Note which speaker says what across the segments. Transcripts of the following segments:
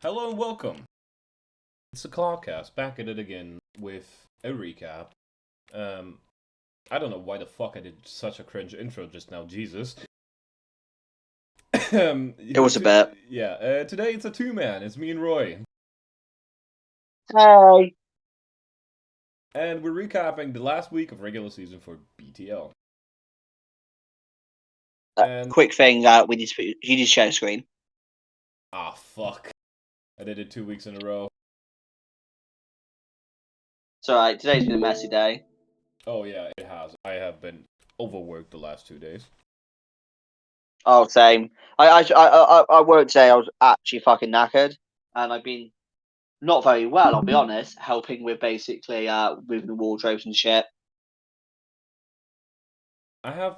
Speaker 1: Hello and welcome. It's the Clodcast, back at it again with a recap. Um, I don't know why the fuck I did such a cringe intro just now, Jesus.
Speaker 2: It was a bit.
Speaker 1: Yeah, today it's a two-man, it's me and Roy.
Speaker 2: Hi.
Speaker 1: And we're recapping the last week of regular season for BTL. And
Speaker 2: Quick thing, we need to put, you need to share screen.
Speaker 1: fuck. I did it 2 weeks in a row.
Speaker 2: It's alright, today's been a messy day.
Speaker 1: Oh yeah, it has. I have been overworked the last 2 days.
Speaker 2: Oh, same. I won't say I was actually fucking knackered, and I've been not very well, I'll be honest, helping with basically moving the wardrobes and shit.
Speaker 1: I have,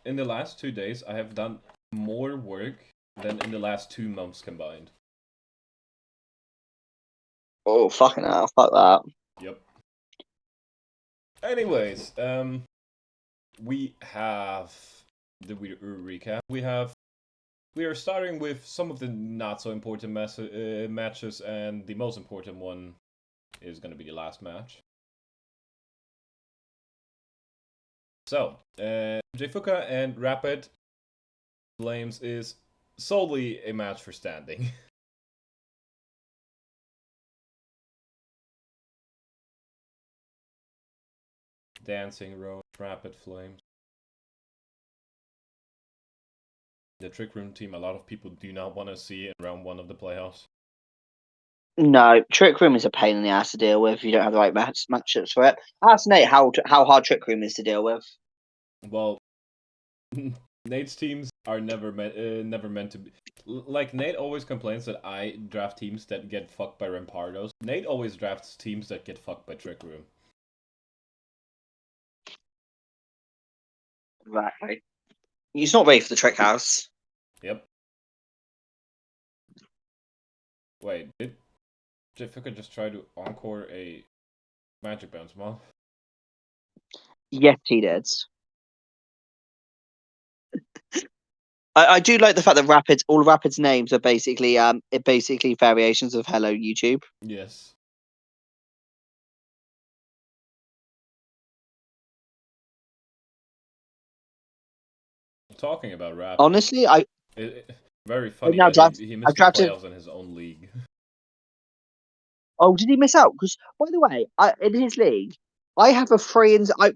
Speaker 1: in the last 2 days, I have done more work than in the last 2 months combined.
Speaker 2: Oh, fucking hell, fuck that.
Speaker 1: Yep. Anyways, we have the recap. We are starting with some of the not so important matches, and the most important one is going to be the last match. So, Jfuka and Rapid Flames is solely a match for standing. Dancing Rose, Rapid Flames. The Trick Room team, a lot of people do not want to see in round 1 of the playoffs.
Speaker 2: No, Trick Room is a pain in the ass to deal with if you don't have the right matchups for it. Ask Nate how hard Trick Room is to deal with.
Speaker 1: Well, Nate's teams are never meant to be. Like, Nate always complains that I draft teams that get fucked by Rampardos. Nate always drafts teams that get fucked by Trick Room.
Speaker 2: Right. He's not ready for the Trick House.
Speaker 1: Yep. Wait, did Jessica just try to encore a Magic Bounce Moth?
Speaker 2: Yes, he did. I do like the fact that all Rapid's names are basically variations of Hello YouTube.
Speaker 1: Yes. Talking about Rapid.
Speaker 2: Honestly,
Speaker 1: very funny
Speaker 2: now
Speaker 1: that he missed the
Speaker 2: drafted.
Speaker 1: playoffs in his own league.
Speaker 2: Oh, did he miss out? Because by the way, in his league, I have a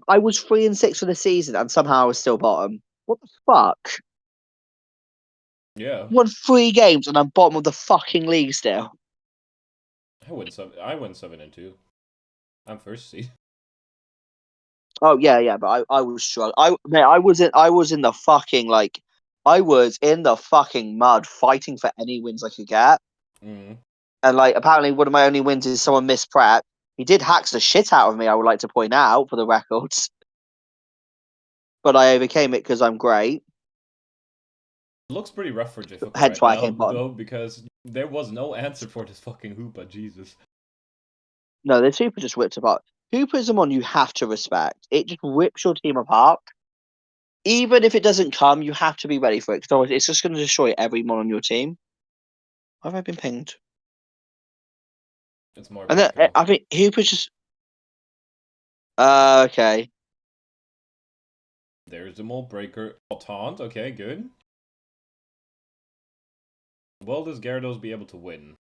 Speaker 2: I was 3-6 for the season, and somehow I was still bottom. What the fuck?
Speaker 1: Yeah.
Speaker 2: Won 3 games and I'm bottom of the fucking league still.
Speaker 1: I went 7-2. I'm first seed.
Speaker 2: Oh yeah, but I was struggling. I was in the fucking I was in the fucking mud fighting for any wins I could get.
Speaker 1: Mm.
Speaker 2: And apparently one of my only wins is someone missed prep. He did hacks the shit out of me, I would like to point out for the records. But I overcame it because I'm great.
Speaker 1: It looks pretty rough for Jessica
Speaker 2: Hence
Speaker 1: right
Speaker 2: why I
Speaker 1: now,
Speaker 2: came bottom.
Speaker 1: though, because there was no answer for this fucking Hoopa, Jesus.
Speaker 2: No, the Hooper just rips apart. Hooper is someone you have to respect. It just rips your team apart. Even if it doesn't come, you have to be ready for it, because otherwise it's just going to destroy every mon on your team. Why have I been pinged?
Speaker 1: It's more
Speaker 2: And then,
Speaker 1: Banco.
Speaker 2: I think Hooper's just. Okay.
Speaker 1: There's the Mold Breaker. Taunt, okay, good. Will does Gyarados be able to win?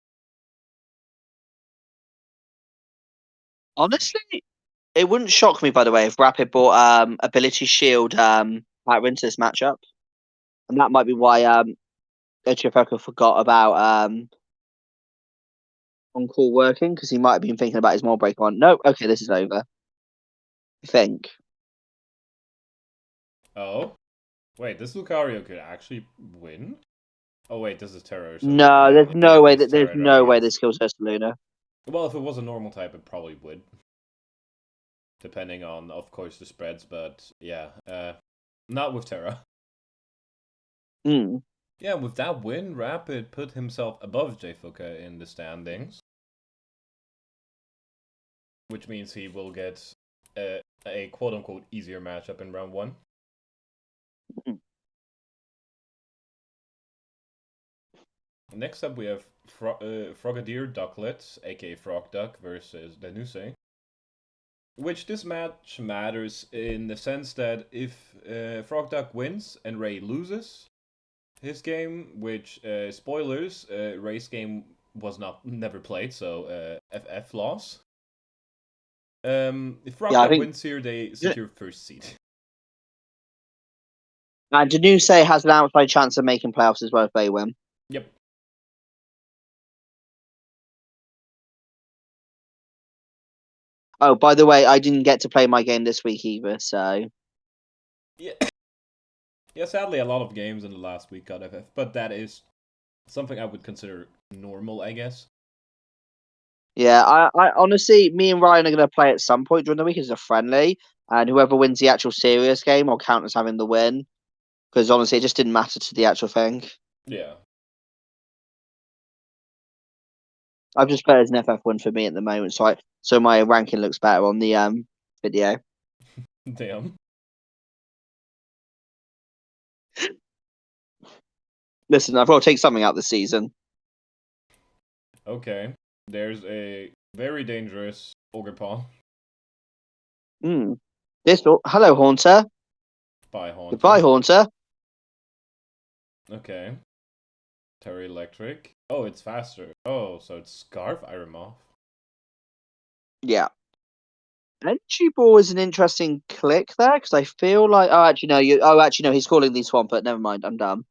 Speaker 2: Honestly, it wouldn't shock me, by the way, if Rapid bought Ability Shield pattern into this matchup. And that might be why Echifoko forgot about on call working, because he might have been thinking about his Mold Breaker one. No, okay, this is over. I think.
Speaker 1: Oh? Wait, this Lucario could actually win? Oh wait, this is Terra, so
Speaker 2: No,
Speaker 1: yeah,
Speaker 2: there's no way that
Speaker 1: Terra
Speaker 2: there's
Speaker 1: it
Speaker 2: no
Speaker 1: already
Speaker 2: way
Speaker 1: is.
Speaker 2: this kills Luna.
Speaker 1: Well, if it was a normal type, it probably would. Depending on, of course, the spreads, but yeah. Not with Terra.
Speaker 2: Hmm.
Speaker 1: Yeah, with that win, Rapid put himself above Jfuka in the standings. Which means he will get a quote-unquote easier matchup in round 1. next up we have Frogadier Ducklet, aka Frog Duck, versus Danuse. Which this match matters in the sense that if Frog Duck wins and Ray loses his game, which spoilers, Ray's game was never played, so FF loss. If Frog
Speaker 2: Yeah, I
Speaker 1: Duck
Speaker 2: think
Speaker 1: wins here, they secure first seed.
Speaker 2: and Danuse has an outside chance of making playoffs as well if they win.
Speaker 1: Yep.
Speaker 2: Oh, by the way, I didn't get to play my game this week either, so
Speaker 1: Yeah. Yeah, sadly, a lot of games in the last week got FF, but that is something I would consider normal, I guess.
Speaker 2: yeah, I honestly, me and Ryan are going to play at some point during the week as a friendly, and whoever wins the actual serious game will count as having the win. Because honestly, it just didn't matter to the actual thing.
Speaker 1: Yeah.
Speaker 2: I've just played as an FF win for me at the moment, so my ranking looks better on the video.
Speaker 1: Damn.
Speaker 2: Listen, I've got to take something out this season.
Speaker 1: Okay. There's a very dangerous Ogre
Speaker 2: Hmm. Hello, Haunter.
Speaker 1: by Haunter.
Speaker 2: Goodbye, Haunter.
Speaker 1: Okay. Terry Electric. Oh, it's faster. Oh, so it's Scarf Iron Moth.
Speaker 2: Yeah. Energy Ball is an interesting click there because I feel like actually no, he's calling these Swampert. Never mind, I'm done.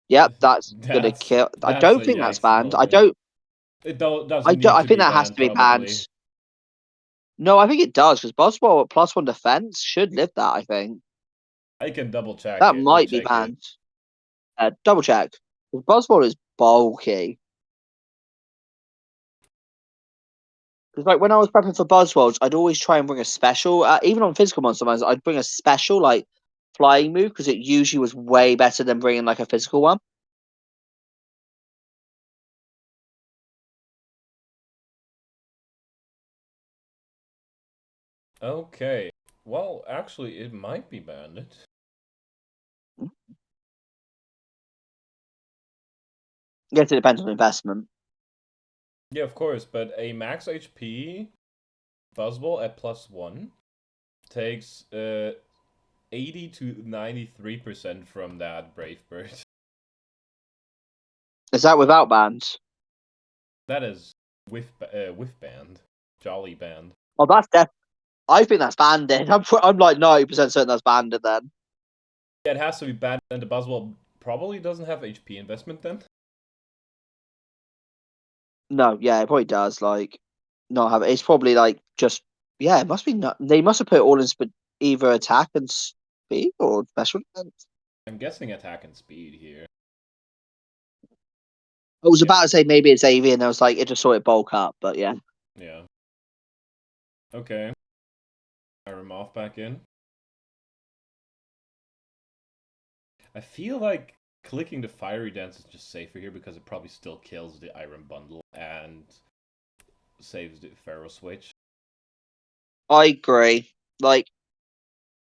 Speaker 2: Yep, that's gonna kill. I
Speaker 1: That's
Speaker 2: don't
Speaker 1: a
Speaker 2: think that's
Speaker 1: yikes
Speaker 2: banned.
Speaker 1: moment. It doesn't need
Speaker 2: I
Speaker 1: to
Speaker 2: think
Speaker 1: be
Speaker 2: that has
Speaker 1: banned,
Speaker 2: to be banned.
Speaker 1: probably.
Speaker 2: No, I think it does because Boswell at +1 defense should live that. I think
Speaker 1: I can double check
Speaker 2: that
Speaker 1: it.
Speaker 2: might be
Speaker 1: Check it.
Speaker 2: banned. Double check. Because Boswell is bulky. Because like when I was prepping for Buzzworlds, I'd always try and bring a special. Even on physical monsters, I'd bring a special like flying move because it usually was way better than bringing like a physical one.
Speaker 1: Okay. Well, actually, it might be banned.
Speaker 2: Yes, it depends on investment.
Speaker 1: Yeah, of course, but a max HP Buzzball at +1 takes 80 to 93% from that Brave Bird.
Speaker 2: Is that without bans?
Speaker 1: That is with band. Jolly band.
Speaker 2: Oh, I think that's banded. I'm like 90% certain that's banded then.
Speaker 1: Yeah, it has to be banned, and the Buzzball probably doesn't have HP investment then.
Speaker 2: No, yeah, it probably does. Like, not have it's probably like just yeah, it must be not. They must have put it all in either attack and speed or special defense.
Speaker 1: I'm guessing attack and speed here.
Speaker 2: I was
Speaker 1: Yeah,
Speaker 2: about to say maybe it's AV, and I was like, it just saw it bulk up, but yeah.
Speaker 1: yeah. Okay. Iron Moth back in. I feel like clicking the Fiery Dance is just safer here because it probably still kills the Iron Bundle and saves the Pharaoh switch.
Speaker 2: I agree. Like,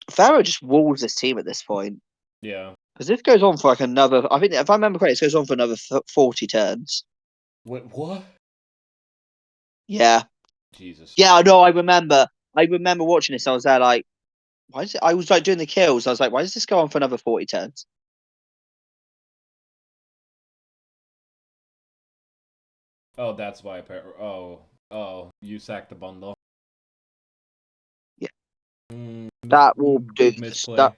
Speaker 2: Pharaoh just walls this team at this point.
Speaker 1: Yeah.
Speaker 2: Because this goes on for like another, I think, if I remember correctly, this goes on for another 40 turns.
Speaker 1: Wait, what?
Speaker 2: Yeah.
Speaker 1: Jesus.
Speaker 2: Yeah, no, I remember. I remember watching this. I was there like, why is it? I was like doing the kills. I was like, why does this go on for another 40 turns?
Speaker 1: Oh, that's why. Oh, you sacked the bundle.
Speaker 2: Yeah. That will do
Speaker 1: Good
Speaker 2: this. That,
Speaker 1: misplay.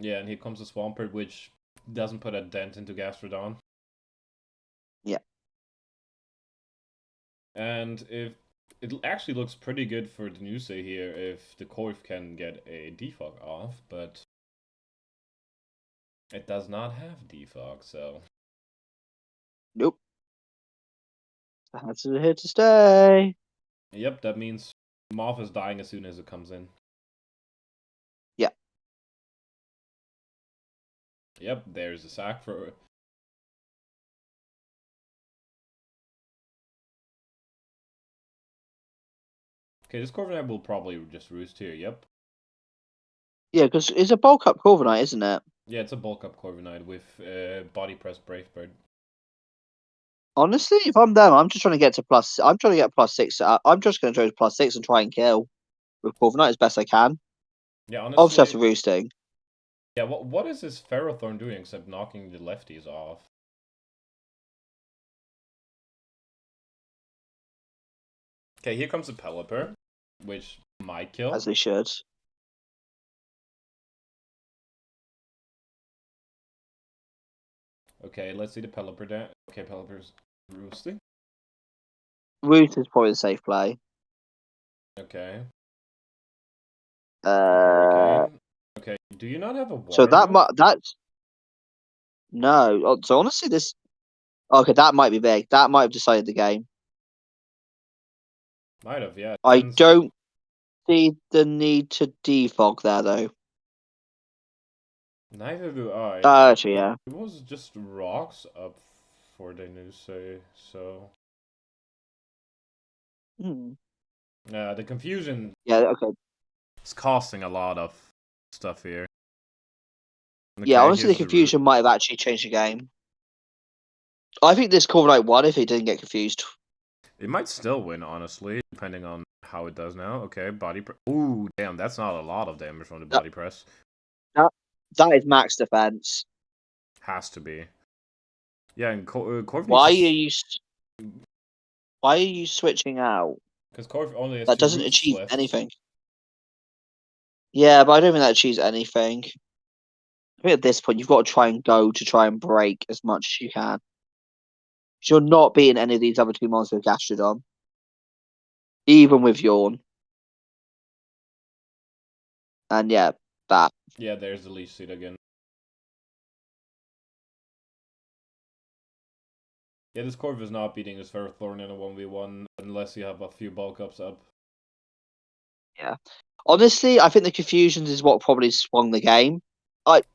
Speaker 1: Yeah, and here comes the Swampert, which doesn't put a dent into Gastrodon.
Speaker 2: yeah.
Speaker 1: And if it actually looks pretty good for the Nuse here if the Corf can get a defog off, but it does not have defog, so
Speaker 2: Nope. That's here to stay.
Speaker 1: yep, that means Moth is dying as soon as it comes in.
Speaker 2: Yeah.
Speaker 1: Yep, there's a sack for. Okay, this Corviknight will probably just roost here, yep.
Speaker 2: Yeah, because it's a bulk up Corviknight, isn't it?
Speaker 1: Yeah, it's a bulk up Corviknight with body press Brave Bird.
Speaker 2: Honestly, if I'm them, I'm just trying to get to plus. I'm trying to get +6. I'm just going to go to +6 and try and kill with Corviknight as best I can.
Speaker 1: Yeah,
Speaker 2: Obviously,
Speaker 1: honestly.
Speaker 2: after roosting.
Speaker 1: Yeah, what is this Ferrothorn doing except knocking the lefties off? Okay, here comes a Pelipper, which might kill.
Speaker 2: As they should.
Speaker 1: Okay, let's see the Pelipper down. Okay, Pelipper's roosting.
Speaker 2: Roost is probably the safe play.
Speaker 1: Okay.
Speaker 2: Uh,
Speaker 1: Hurricane. Okay, do you not have a
Speaker 2: so
Speaker 1: water move?
Speaker 2: that's no. So honestly, this okay. That might be big. That might have decided the game.
Speaker 1: Might have, yeah.
Speaker 2: I
Speaker 1: Depends.
Speaker 2: don't see the need to defog there though.
Speaker 1: Neither do I.
Speaker 2: Actually, yeah.
Speaker 1: It was just rocks up for the news say so.
Speaker 2: Hmm.
Speaker 1: The confusion
Speaker 2: Yeah. Okay.
Speaker 1: is costing a lot of stuff here.
Speaker 2: Yeah.
Speaker 1: Okay,
Speaker 2: Honestly, the
Speaker 1: here's the root.
Speaker 2: confusion might have actually changed the game. I think this Corviknight won if he didn't get confused.
Speaker 1: It might still win, honestly, depending on how it does now. Okay, body press. Ooh, damn, that's not a lot of damage from the
Speaker 2: That
Speaker 1: body press.
Speaker 2: that, that is max defense.
Speaker 1: Has to be. Yeah, and Corv needs
Speaker 2: Why are
Speaker 1: to.
Speaker 2: you? Why are you switching out?
Speaker 1: Because Corv only has
Speaker 2: That
Speaker 1: 2
Speaker 2: doesn't
Speaker 1: roosts
Speaker 2: achieve
Speaker 1: left.
Speaker 2: anything. Yeah, but I don't think that achieves anything. I think at this point you've got to try and go to try and break as much as you can. 'Cause you're not beating any of these other two monsters with Gastrodon, even with Yawn. And yeah, that.
Speaker 1: Yeah, there's the leech seed again. Yeah, this Corv is not beating his Ferrothorn in a 1v1 unless you have a few bulk ups up.
Speaker 2: Yeah. Honestly, I think the confusions is what probably swung the game. Like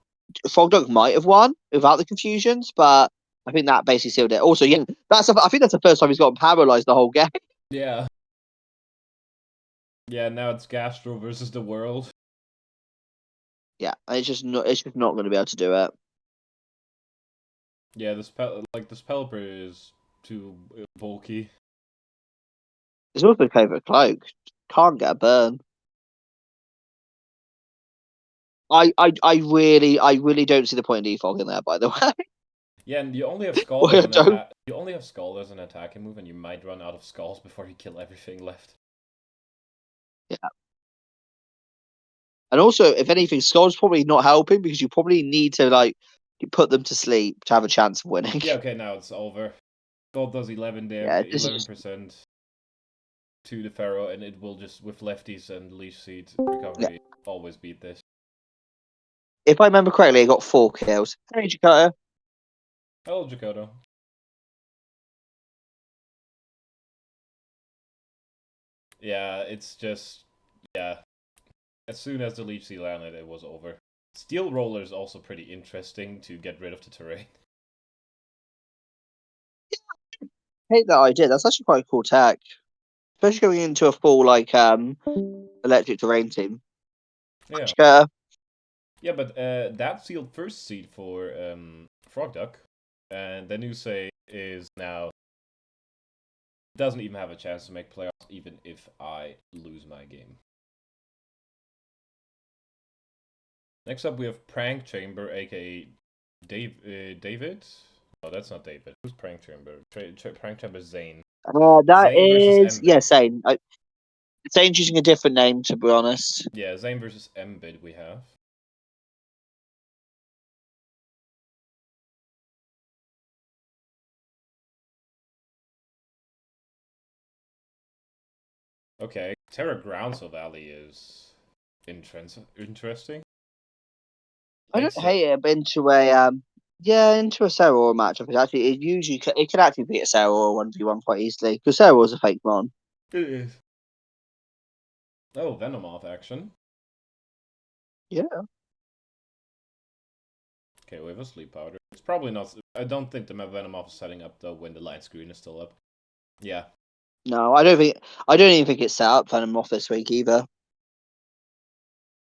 Speaker 2: Frogdog might have won without the confusions, but I think that basically sealed it. Also, yeah, I think that's the first time he's gotten paralyzed the whole game.
Speaker 1: Yeah. Yeah, now it's Gastro versus the world.
Speaker 2: Yeah, it's just not going to be able to do it.
Speaker 1: Yeah, this Pelipper is too bulky.
Speaker 2: It's also a favourite cloak. Can't get a burn. I really don't see the point in defogging there. By the way,
Speaker 1: Yeah, and you only have Skull
Speaker 2: well,
Speaker 1: as
Speaker 2: I
Speaker 1: an
Speaker 2: don't.
Speaker 1: attack. You only have Skull as an attacking move, and you might run out of skulls before you kill everything left.
Speaker 2: Yeah, and also, if anything, Skull's probably not helping because you probably need to like put them to sleep to have a chance of winning.
Speaker 1: Yeah, okay, now it's over. Skull does 11
Speaker 2: Yeah,
Speaker 1: damage,
Speaker 2: this is
Speaker 1: 11% to the Pharaoh, and it will just with lefties and leash seed
Speaker 2: yeah.
Speaker 1: recovery always beat this.
Speaker 2: If I remember correctly, I got 4 kills. Hey, Jakarta.
Speaker 1: Hello, Jakoto. Yeah, it's just yeah. As soon as the leech seed landed, it was over. Steel Roller is also pretty interesting to get rid of the terrain.
Speaker 2: Hate that idea. That's actually quite a cool tech, especially going into a full like electric terrain team.
Speaker 1: Yeah.
Speaker 2: Jakarta.
Speaker 1: Yeah, but that sealed first seed for Frog Duck, and the new say is now doesn't even have a chance to make playoffs, even if I lose my game. Next up, we have Prank Chamber, aka David. No, that's not David. Who's Prank Chamber? Prank Chamber Zane.
Speaker 2: That
Speaker 1: Zane versus
Speaker 2: is yeah,
Speaker 1: Embid.
Speaker 2: Sane. Sane's using a different name to be honest.
Speaker 1: Yeah, Zane versus Embid we have. Okay, Terra Groundsel Valley is interesting.
Speaker 2: I don't
Speaker 1: Makes
Speaker 2: hate it, but into a Sarah match. I think actually it could actually beat a Sarah 1v1 quite easily because Sarah was a fake mon.
Speaker 1: it is. Oh, Venomoth action.
Speaker 2: Yeah.
Speaker 1: Okay, we have a sleep powder. It's probably not. I don't think the Venomoth is setting up though when the line screen is still up. Yeah.
Speaker 2: No, I don't think. I don't even think it's set up Venom off this week either.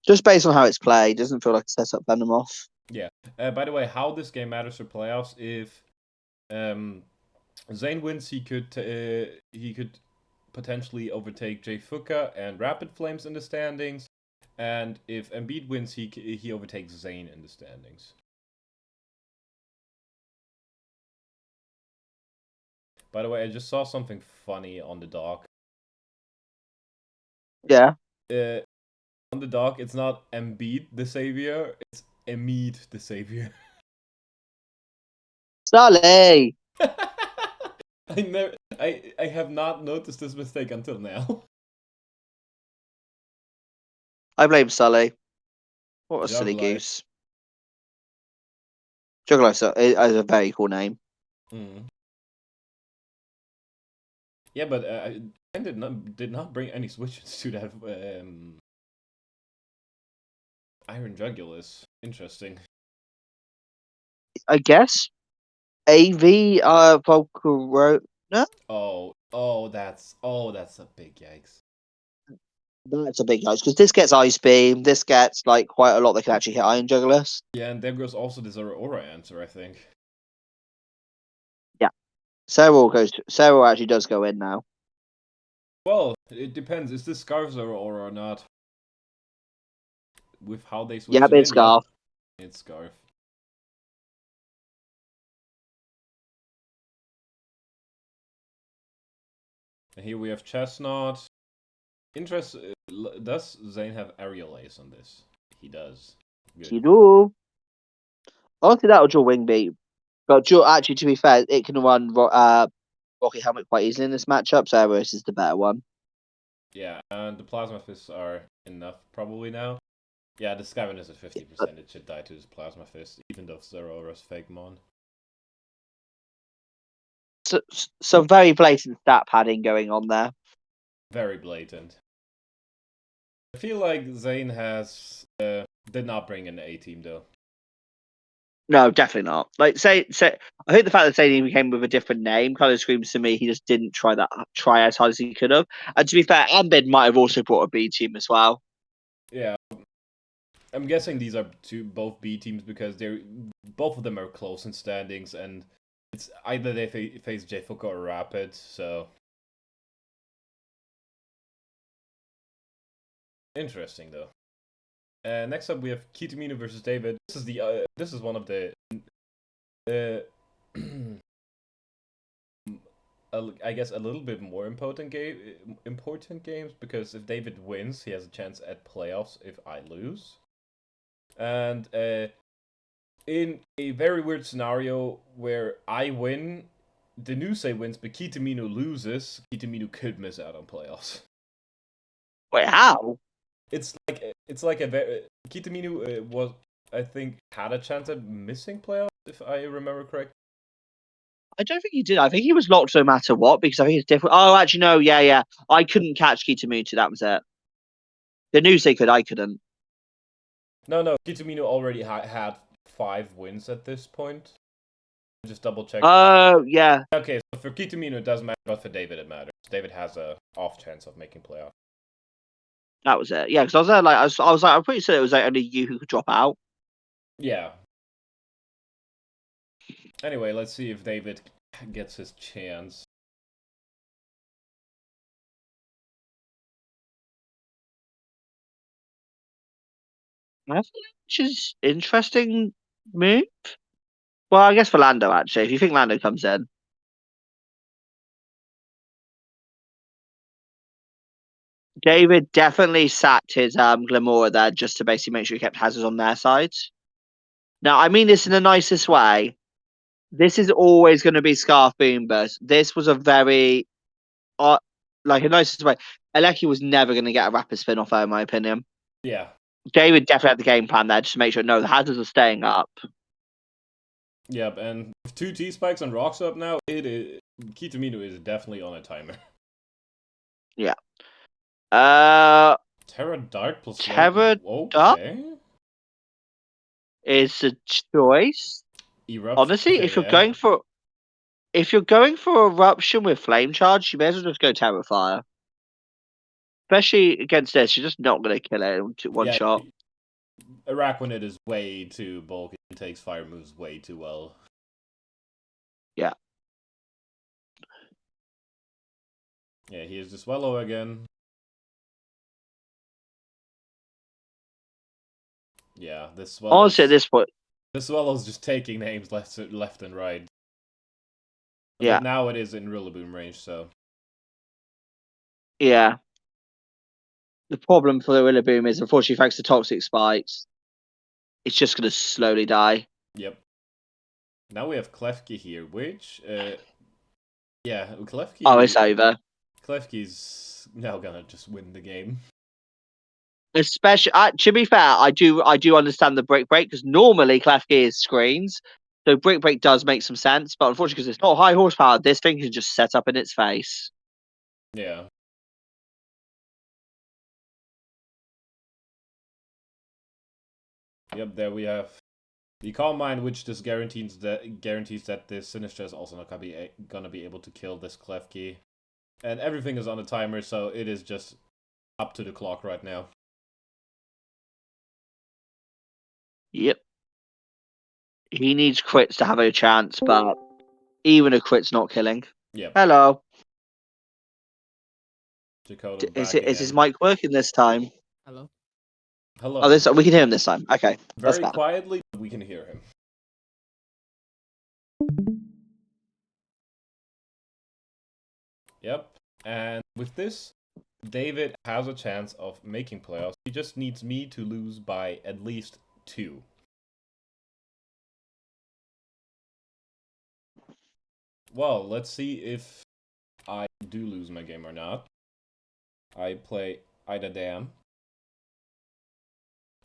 Speaker 2: Just based on how it's played, doesn't feel like a setup Venomoth.
Speaker 1: Yeah. By the way, how this game matters for playoffs, if Zane wins, he could potentially overtake Jay Fuka and Rapid Flames in the standings, and if Embiid wins, he overtakes Zane in the standings. By the way, I just saw something funny on the dock.
Speaker 2: Yeah.
Speaker 1: On the dock, it's not Embiid the savior, it's Embiid the savior.
Speaker 2: Sully!
Speaker 1: I have not noticed this mistake until now.
Speaker 2: I blame Sully. What a silly
Speaker 1: Juggler.
Speaker 2: goose. Juggler is a very cool name.
Speaker 1: Mm. Yeah, but I did not bring any switches to that Iron Jugulus. Interesting.
Speaker 2: I guess. AV Volcaro. No?
Speaker 1: That's a big yikes.
Speaker 2: That's a big yikes because this gets Ice Beam. This gets like quite a lot that can actually hit Iron Jugulus.
Speaker 1: Yeah, and there goes also this Aura answer, I think.
Speaker 2: Yeah. Sarah actually does go in now.
Speaker 1: Well, it depends. Is this Scarf's Aura or not? With how they switch
Speaker 2: Yeah,
Speaker 1: it
Speaker 2: it's
Speaker 1: in,
Speaker 2: Scarf.
Speaker 1: yeah, it's Scarf. And here we have Chestnut. Interest. Does Zane have Aerial Ace on this? He does. Good.
Speaker 2: You do. Honestly, that'll draw Wing Beat. But actually, to be fair, it can run Rocky Helmet quite easily in this matchup, so Eros is the better one.
Speaker 1: Yeah, and the Plasma Fists are enough probably now. Yeah, the Skyven is at 50%. It should die to this Plasma Fist, even though Zerora's fake mon.
Speaker 2: So, some very blatant stat padding going on there.
Speaker 1: Very blatant. I feel like Zane did not bring an A team though.
Speaker 2: No, definitely not. Like say, I think the fact that Zane came with a different name kind of screams to me he just didn't try as hard as he could have. And to be fair, Ambid might have also brought a B team as well.
Speaker 1: Yeah, I'm guessing these are both B teams because both of them are close in standings, and it's either they face J-Fuka or Rapid. So interesting though. Next up, we have Kitamino versus David. This is one of the I guess a little bit more important games, because if David wins, he has a chance at playoffs if I lose. And in a very weird scenario where I win, Denuse wins, but Kitamino loses, Kitamino could miss out on playoffs.
Speaker 2: Wait, how?
Speaker 1: It's like a very Kitamino was, I think, had a chance at missing playoffs if I remember correct.
Speaker 2: I don't think he did. I think he was locked no matter what because I think it's different. Oh, actually, no. Yeah. I couldn't catch Kitamutu. That was it. The news they could. I couldn't.
Speaker 1: No. Kitamino already had 5 wins at this point. Just double check.
Speaker 2: Oh, yeah.
Speaker 1: Okay, so for Kitamino it doesn't matter, but for David it matters. David has a off chance of making playoffs.
Speaker 2: That was it. Yeah, because I was there, like, I was like, I'm pretty sure it was like only you who could drop out.
Speaker 1: Yeah. Anyway, let's see if David gets his chance.
Speaker 2: Which is interesting move. Well, I guess for Lando, actually, if you think Lando comes in. David definitely sacked his Glamora there just to basically make sure he kept hazards on their side. Now, I mean this in the nicest way. This is always going to be Scarf Boom Burst. This was a very, like a nicest way. Aleki was never going to get a rapid spin off her, in my opinion.
Speaker 1: Yeah.
Speaker 2: David definitely had the game plan there just to make sure no, the hazards are staying up.
Speaker 1: Yep, and with 2 T-Spikes and Rocks up now, Kitamino is definitely on a timer.
Speaker 2: Yeah.
Speaker 1: Terra Dark plus
Speaker 2: Terra
Speaker 1: 1.
Speaker 2: Dark
Speaker 1: Okay.
Speaker 2: is a choice.
Speaker 1: Eruption.
Speaker 2: Honestly,
Speaker 1: Okay,
Speaker 2: if you're going for eruption with flame charge, you may as well just go Terra Fire. especially against this, you're just not going to kill it in one shot.
Speaker 1: Araquanid is way too bulky and takes fire moves way too well.
Speaker 2: Yeah.
Speaker 1: Yeah, here's the Swallow again. Yeah, this Swallow.
Speaker 2: Honestly, at this point,
Speaker 1: the Swallow's just taking names left and right.
Speaker 2: yeah.
Speaker 1: But now it is in Rillaboom range, so.
Speaker 2: Yeah. The problem for the Rillaboom is, unfortunately, thanks to Toxic Spikes, it's just going to slowly die.
Speaker 1: Yep. Now we have Klefki here, which, yeah, Klefki.
Speaker 2: Oh, it's over.
Speaker 1: Klefki's now gonna just win the game.
Speaker 2: Especially, to be fair, I do understand the Brick Break, because normally Klefki is screens, so Brick Break does make some sense. But unfortunately, because it's not high horsepower, this thing can just set up in its face.
Speaker 1: Yeah. Yep, there we have the Calm Mind, which just guarantees that this Sinistcha is also not gonna be able to kill this Klefki. And everything is on a timer, so it is just up to the clock right now.
Speaker 2: Yep. He needs crits to have a chance, but even a crit's not killing.
Speaker 1: Yep.
Speaker 2: Hello.
Speaker 1: Dakota
Speaker 2: Is
Speaker 1: back
Speaker 2: his
Speaker 1: again.
Speaker 2: mic working this time?
Speaker 3: Hello.
Speaker 1: Hello.
Speaker 2: Oh, we can hear him this time. Okay. That's
Speaker 1: Very
Speaker 2: better.
Speaker 1: quietly, we can hear him. Yep. And with this, David has a chance of making playoffs. He just needs me to lose by at least 2. Well, let's see if I do lose my game or not. I play Ida Dam.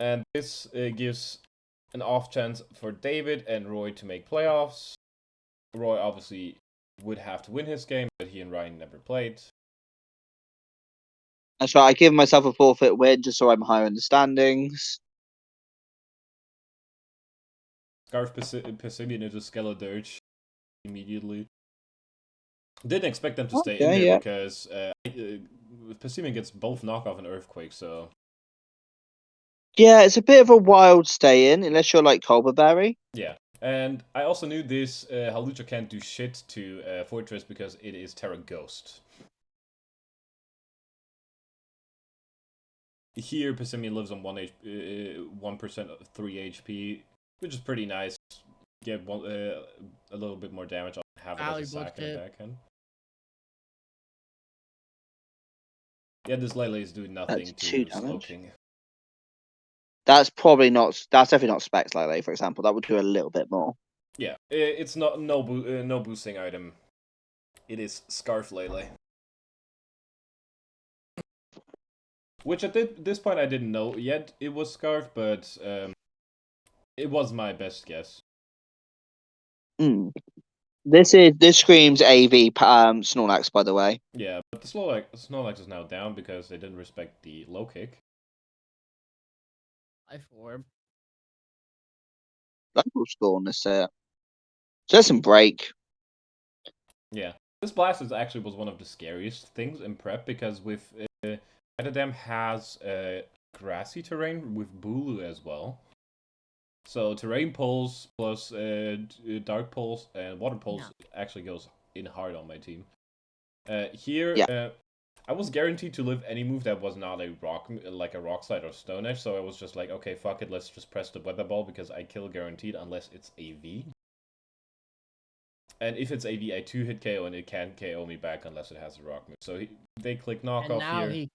Speaker 1: And this gives an off chance for David and Roy to make playoffs. Roy obviously would have to win his game, but he and Ryan never played.
Speaker 2: That's right. I give myself a forfeit win just so I'm higher in the standings.
Speaker 1: Scarf Pessimian into Skeledirge immediately. Didn't expect them to stay in there because Pessimian gets both knockoff and Earthquake, so.
Speaker 2: Yeah, it's a bit of a wild stay in, unless you're like Culberberry.
Speaker 1: Yeah, and I also knew this Halucha can't do shit to Fortress because it is Terra Ghost. Here, Pessimian lives on 1% of 3 HP, which is pretty nice. Get a little bit more damage on have it as a sack and backhand. Yeah, this Lele is doing nothing to Slowking.
Speaker 2: That's definitely not Specs Lele, for example. That would do a little bit more.
Speaker 1: Yeah, it's not no boosting item. It is Scarf Lele. Which at this point I didn't know yet it was Scarf, but it was my best guess.
Speaker 2: This screams AV Snorlax, by the way.
Speaker 1: Yeah, but the Snorlax is now down because they didn't respect the low kick.
Speaker 3: Life Orb.
Speaker 2: That will score on this set. So there's some break.
Speaker 1: Yeah, this Blastoise actually was one of the scariest things in prep because with Etadam has grassy terrain with Bulu as well. So terrain pulse plus dark pulse and water pulse actually goes in hard on my team. Here, I was guaranteed to live any move that was not a rock, like a rock slide or stone edge. So I was just like, okay, fuck it, let's just press the weather ball because I kill guaranteed unless it's AV. And if it's AV, I 2-hit KO and it can't KO me back unless it has a rock move. So they click knockoff here.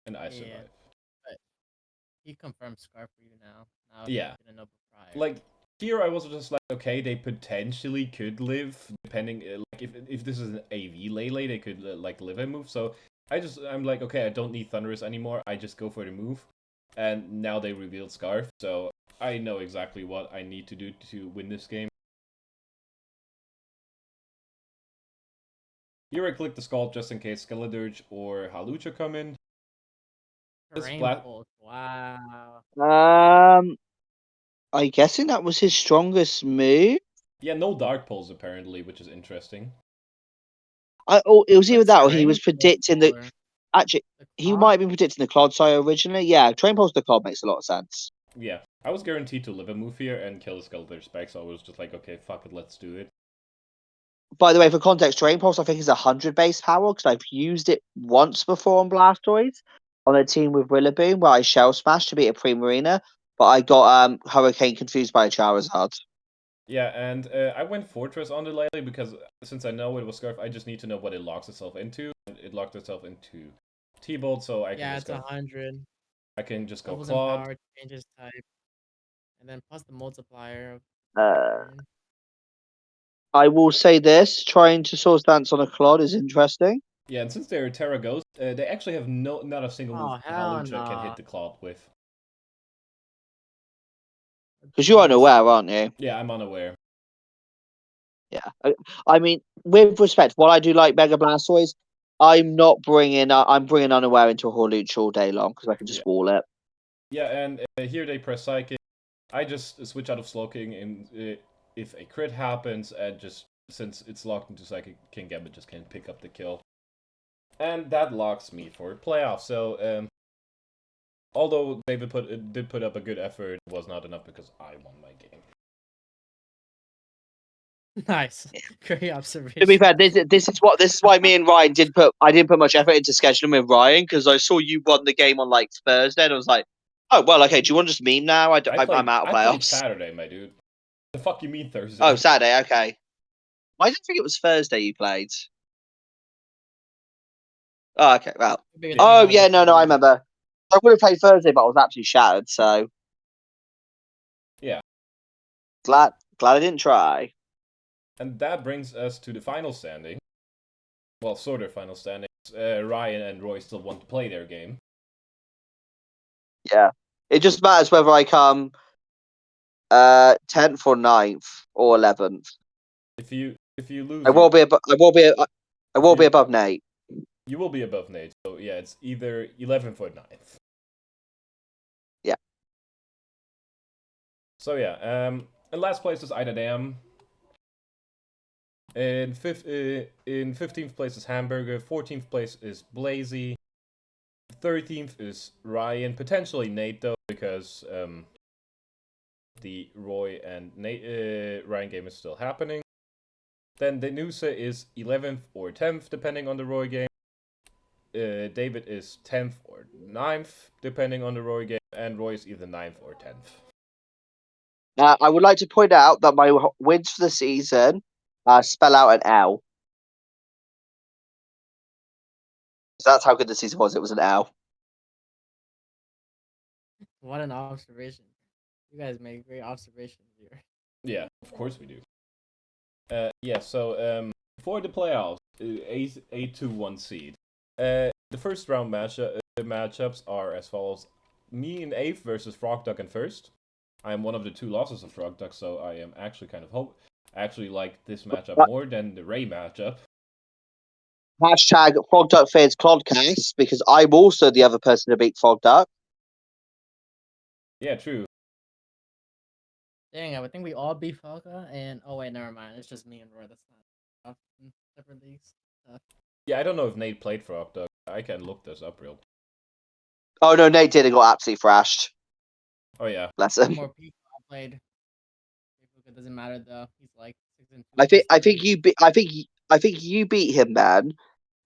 Speaker 1: And I survive.
Speaker 3: But he confirmed Scarf for you now.
Speaker 1: Yeah. Like, here I was just like, okay, they potentially could live, depending, like, if this is an AV Lele, they could, like, live a move. So I'm like, okay, I don't need Thunderous anymore. I just go for the move. And now they revealed Scarf, so I know exactly what I need to do to win this game. Here I click the Scald just in case Skeledirge or Halucha come in.
Speaker 3: Wow.
Speaker 2: I'm guessing that was his strongest move.
Speaker 1: Yeah, no Dark Pulse apparently, which is interesting.
Speaker 2: It was either that or he was predicting that Actually, he might have been predicting the Clodsire originally. Yeah, Train Pulse the Clod makes a lot of sense.
Speaker 1: Yeah, I was guaranteed to live a move here and kill the Skeletor spec, so I was just like, okay, fuck it, let's do it.
Speaker 2: By the way, for context, Train Pulse I think is 100 base power because I've used it once before on Blastoise on a team with Rillaboom where I Shell Smash to beat a Primarina, but I got Hurricane confused by a Charizard.
Speaker 1: Yeah, and I went Fortress on it lately because since I know it was Scarf, I just need to know what it locks itself into. It locked itself into T-Bolt, so I can just
Speaker 3: it's 100.
Speaker 1: I can just go
Speaker 3: Doubles
Speaker 1: Claude.
Speaker 3: empowered, changes type, and then plus the multiplier.
Speaker 2: I will say this: trying to Swords Dance on a Clod is interesting.
Speaker 1: Yeah, and since they're Terra Ghost, they actually have not a single move knowledge that can hit the Claude with.
Speaker 2: Because you're unaware, aren't you?
Speaker 1: Yeah, I'm unaware.
Speaker 2: Yeah, I mean, with respect, what I do like Mega Blastoise, I'm bringing Unaware into a Horlucha all day long because I can just wall it.
Speaker 1: Yeah, and here they press Psychic. I just switch out of Slowking and if a crit happens, and just since it's locked into Psychic, King Gambit just can pick up the kill. And that locks me for playoffs. So, although David did put up a good effort, it was not enough because I won my game.
Speaker 3: Nice, great observation.
Speaker 2: To be fair, this is why me and Ryan didn't put much effort into scheduling with Ryan because I saw you won the game on like Thursday and I was like, oh well, okay. Do you want to just meme now? I'm out of playoffs.
Speaker 1: I played Saturday, my dude. The fuck you mean Thursday?
Speaker 2: Oh, Saturday. Okay. I didn't think it was Thursday you played. Oh, okay. Well. Oh yeah, no, I remember. I would have played Thursday, but I was absolutely shattered. So.
Speaker 1: Yeah.
Speaker 2: Glad I didn't try.
Speaker 1: And that brings us to the final standing. Well, sort of final standings. Ryan and Roy still want to play their game.
Speaker 2: Yeah. It just matters whether I come 10th or 9th or 11th.
Speaker 1: If you lose,
Speaker 2: I will be above Nate.
Speaker 1: You will be above Nate. So yeah, it's either 11th or 9th.
Speaker 2: Yeah.
Speaker 1: So yeah, in last place is Ida Dam. In 15th place is Hamburger. 14th place is Blazy. 13th is Ryan. Potentially Nate though, because the Roy and Ryan game is still happening. Then Denusa is 11th or 10th, depending on the Roy game. David is 10th or 9th, depending on the Roy game. And Roy is either 9th or 10th.
Speaker 2: I would like to point out that my wins for the season spell out an L. So that's how good the season was. It was an L.
Speaker 3: What an observation. You guys make great observations here.
Speaker 1: Yeah, of course we do. Yeah, so for the playoffs, 8-1 seed. The first round matchups are as follows. Me in 8th versus Frog Duck in 1st. I am one of the 2 losses of Frog Duck, so I am actually kind of actually like this matchup more than the Ray matchup.
Speaker 2: Hashtag Frog Duck fans Clodcast because I'm also the other person to beat Frog Duck.
Speaker 1: Yeah, true.
Speaker 3: Dang, I would think we all beat Falca, and oh wait, never mind. It's just me and Roy. That's not separate leagues.
Speaker 1: Yeah, I don't know if Nate played Frog Duck. I can look this up real.
Speaker 2: Oh no, Nate did and got absolutely thrashed.
Speaker 1: Oh yeah.
Speaker 3: Bless him. More people I played. It doesn't matter though. He's like
Speaker 2: 6-2. I think you beat him, man.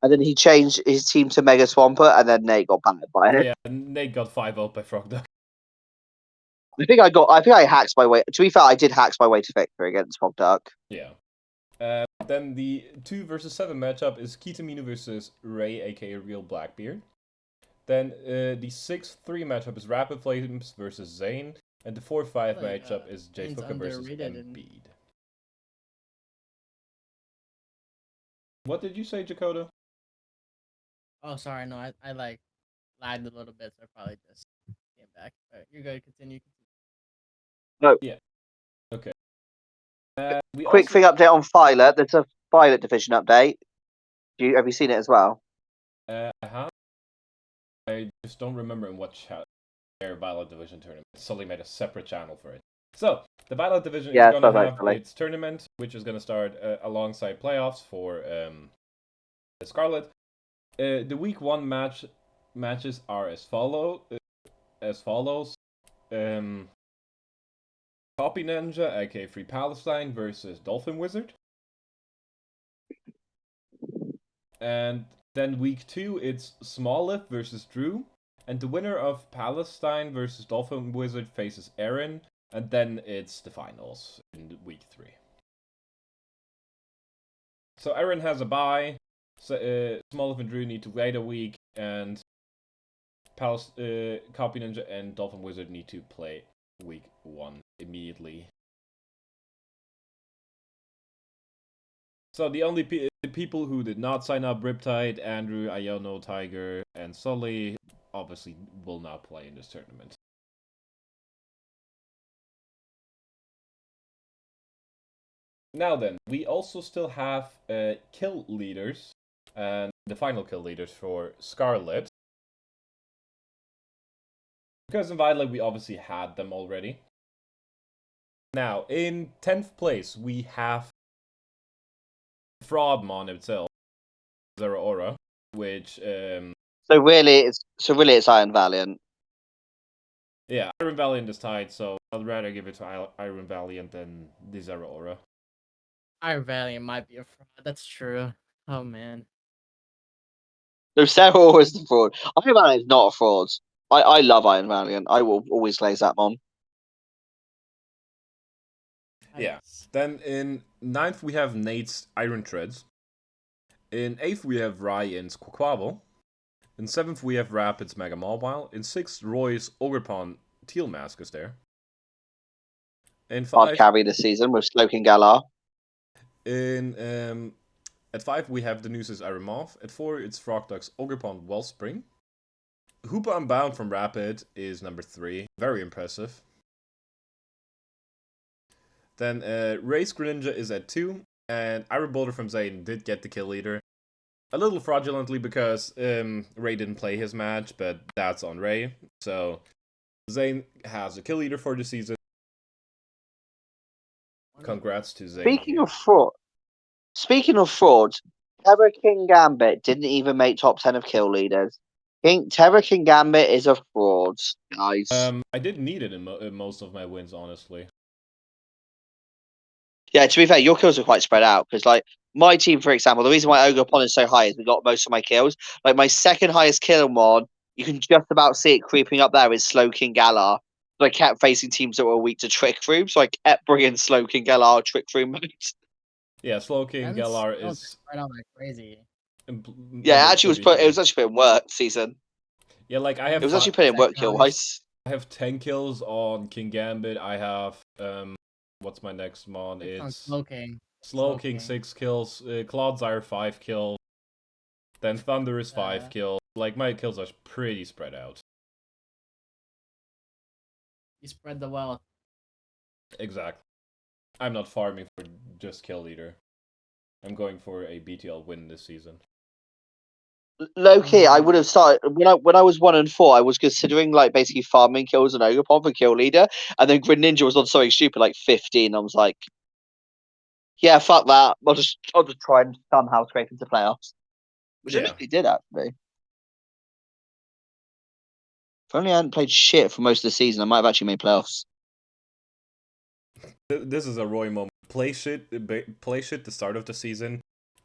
Speaker 2: And then he changed his team to Mega Swampert, and then Nate got battered by it.
Speaker 1: Oh yeah, Nate got 5-0 by Frog Duck.
Speaker 2: I think I hacked my way. To be fair, I did hack my way to victory against Frog Duck.
Speaker 1: Yeah. Then the 2 versus 7 matchup is Kitamino versus Ray, aka Real Blackbeard. Then the 6-3 matchup is Rapid Flames versus Zane. And the 4-5 matchup is J-Fucker versus Embiid. What did you say, Jakoda?
Speaker 3: Oh, sorry, no, I like lagged a little bit, so I probably just came back. All right, you're good. Continue.
Speaker 2: No.
Speaker 1: Yeah. Okay.
Speaker 2: Quick thing update on Violet. There's a Violet division update. Have you seen it as well?
Speaker 1: I just don't remember in what their Violet division tournament. Sully made a separate channel for it. So the Violet division is going to have its tournament, which is going to start alongside playoffs for Scarlet. The week 1 matches are as follows. Copy Ninja, aka Free Palestine, versus Dolphin Wizard. And then week 2, it's Smallip versus Drew. And the winner of Palestine versus Dolphin Wizard faces Aaron. And then it's the finals in week 3. So Aaron has a bye. So, Smallip and Drew need to wait a week. And Copy Ninja and Dolphin Wizard need to play week 1 immediately. So the only people who did not sign up, Riptide, Andrew, Iono, Tiger, and Sully, obviously will not play in this tournament. Now then, we also still have kill leaders, and the final kill leaders for Scarlet. Because in Violet we obviously had them already. Now, in 10th place, we have Fraudmon itself, Zero Aura, which
Speaker 2: So really, it's Iron Valiant.
Speaker 1: yeah, Iron Valiant is tied, so I'd rather give it to Iron Valiant than the Zero Aura.
Speaker 3: Iron Valiant might be a fraud. That's true. Oh man.
Speaker 2: No, Sarah is the fraud. Iron Valiant is not a fraud. I love Iron Valiant. I will always glaze that one.
Speaker 1: Yeah. Then in 9th we have Nate's Iron Treads. In 8th we have Ryan's Quaquavel. In 7th we have Rapid's Mega Mobile. In 6th Roy's Ogrepon Teal Mask is there. In 5
Speaker 2: Hard carry this season with Sloking Galar.
Speaker 1: At 5 we have Danusa's Iron Moth. At 4 it's Frogduck's Ogrepon Wellspring. Hoopa Unbound from Rapid is number 3. Very impressive. Then Race Greninja is at 2. And Iron Boulder from Zane did get the kill leader. A little fraudulently because Ray didn't play his match, but that's on Ray. So Zane has a kill leader for the season. Congrats to Zane.
Speaker 2: Speaking of fraud, Terra King Gambit didn't even make top 10 of kill leaders. Terra King Gambit is a fraud, guys.
Speaker 1: I didn't need it in most of my wins, honestly.
Speaker 2: Yeah, to be fair, your kills are quite spread out because, like, my team, for example, the reason why Ogre is so high is we got most of my kills. Like, my second highest kill mod, you can just about see it creeping up there, is Slow King Galar. So I kept facing teams that were weak to Trick Room, so I kept bringing Slow King Galar Trick Room modes.
Speaker 1: Yeah, Slow King Galar is
Speaker 3: spread out like crazy.
Speaker 2: Yeah, it was actually putting work season.
Speaker 1: Yeah, like I have.
Speaker 2: It was actually putting work kill wise.
Speaker 1: I have 10 kills on King Gambit. I have what's my next mon? It's
Speaker 3: Slow King.
Speaker 1: Slow King 6 kills. Clodsire 5 kills. Then Thunder is 5 kills. Like my kills are pretty spread out.
Speaker 3: You spread the wealth.
Speaker 1: Exactly. I'm not farming for just kill leader. I'm going for a BTL win this season.
Speaker 2: Low key, I would have started when I was 1 and 4. I was considering like basically farming kills and Ogre for kill leader, and then Greninja was on something stupid like 15. I was like, yeah, fuck that. I'll just try and somehow scrape into playoffs, which I actually did actually. If only I hadn't played shit for most of the season, I might have actually made playoffs.
Speaker 1: This is a Roy moment. Play shit the start of the season.